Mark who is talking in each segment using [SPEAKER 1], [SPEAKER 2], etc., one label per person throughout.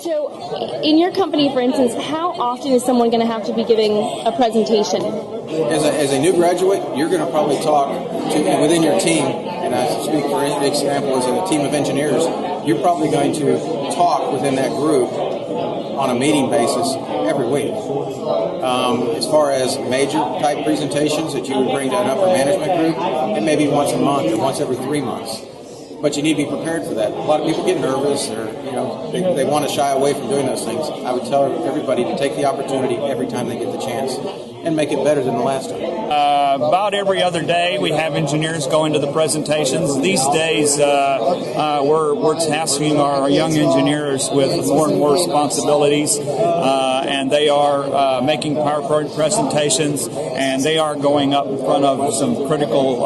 [SPEAKER 1] So, in your company, for instance, how often is someone going to have to be giving a presentation?
[SPEAKER 2] As a new graduate, you're going to probably talk to within your team, and I speak for example as a team of engineers, you're probably going to talk within that group on a meeting basis every week. As far as major type presentations that you would bring to an upper management group, it may be once a month or once every 3 months. But you need to be prepared for that. A lot of people get nervous, or they want to shy away from doing those things. I would tell everybody to take the opportunity every time they get the chance and make it better than the last time.
[SPEAKER 3] About every other day, we have engineers going to the presentations. These days, we're tasking our young engineers with more and more responsibilities, and they are making PowerPoint presentations, and they are going up in front of some critical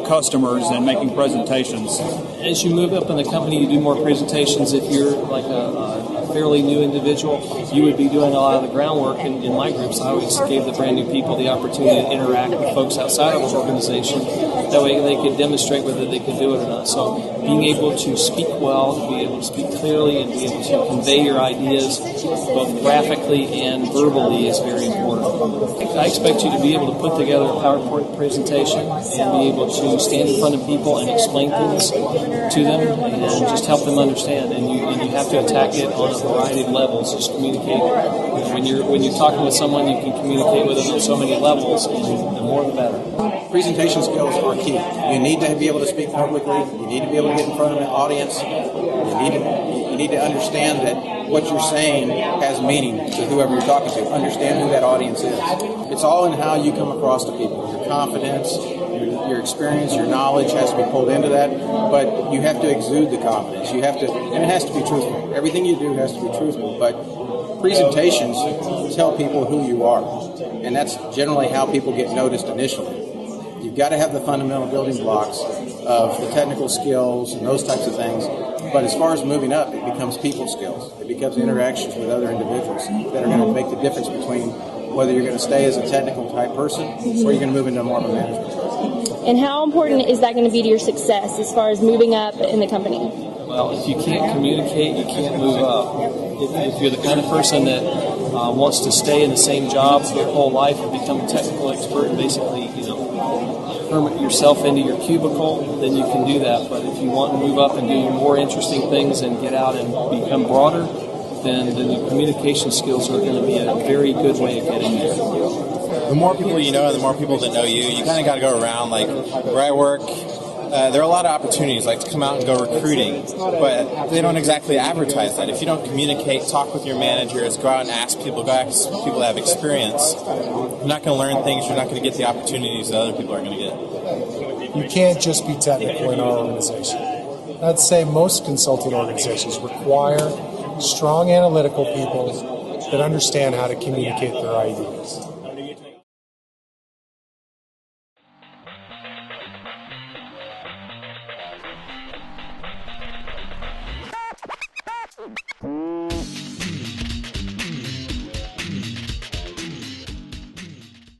[SPEAKER 3] customers and making presentations.
[SPEAKER 4] As you move up in the company, you do more presentations. If you're like a fairly new individual, you would be doing a lot of the groundwork in my groups. I always gave the brand new people the opportunity to interact with folks outside of the organization. That way they could demonstrate whether they could do it or not. So being able to speak well, to be able to speak clearly, and be able to convey your ideas both graphically and verbally is very important. I expect you to be able to put together a PowerPoint presentation and be able to stand in front of people and explain things to them and just help them understand. And you have to attack it on a variety of levels. Just communicate. When you're talking with someone, you can communicate with them on so many levels, and the more the better.
[SPEAKER 2] Presentation skills are key. You need to be able to speak publicly. You need to be able to get in front of an audience. You need to understand that what you're saying has meaning to whoever you're talking to. Understand who that audience is. It's all in how you come across to people. Your confidence, your experience, your knowledge has to be pulled into that, but you have to exude the confidence. You have to, and it has to be truthful. Everything you do has to be truthful, but presentations tell people who you are, and that's generally how people get noticed initially. You've got to have the fundamental building blocks of the technical skills and those types of things, but as far as moving up, it becomes people skills. It becomes interactions with other individuals that are going to make the difference between whether you're going to stay as a technical type person or you're going to move into more of a management person.
[SPEAKER 1] And how important is that going to be to your success as far as moving up in the company?
[SPEAKER 4] Well, if you can't communicate, you can't move up. If you're the kind of person that wants to stay in the same job for your whole life and become a technical expert and basically, hermit yourself into your cubicle, then you can do that. But if you want to move up and do more interesting things and get out and become broader, then the communication skills are going to be a very good way of getting there.
[SPEAKER 5] The more people you know, the more people that know you, you kind of got to go around. Like where I work, there are a lot of opportunities, like to come out and go recruiting, but they don't exactly advertise that. If you don't communicate, talk with your managers, go out and ask people, go ask people that have experience, you're not going to learn things, you're not going to get the opportunities that other people are going to get.
[SPEAKER 6] You can't just be technical in our organization. I'd say most consulting organizations require strong analytical people that understand how to communicate their ideas.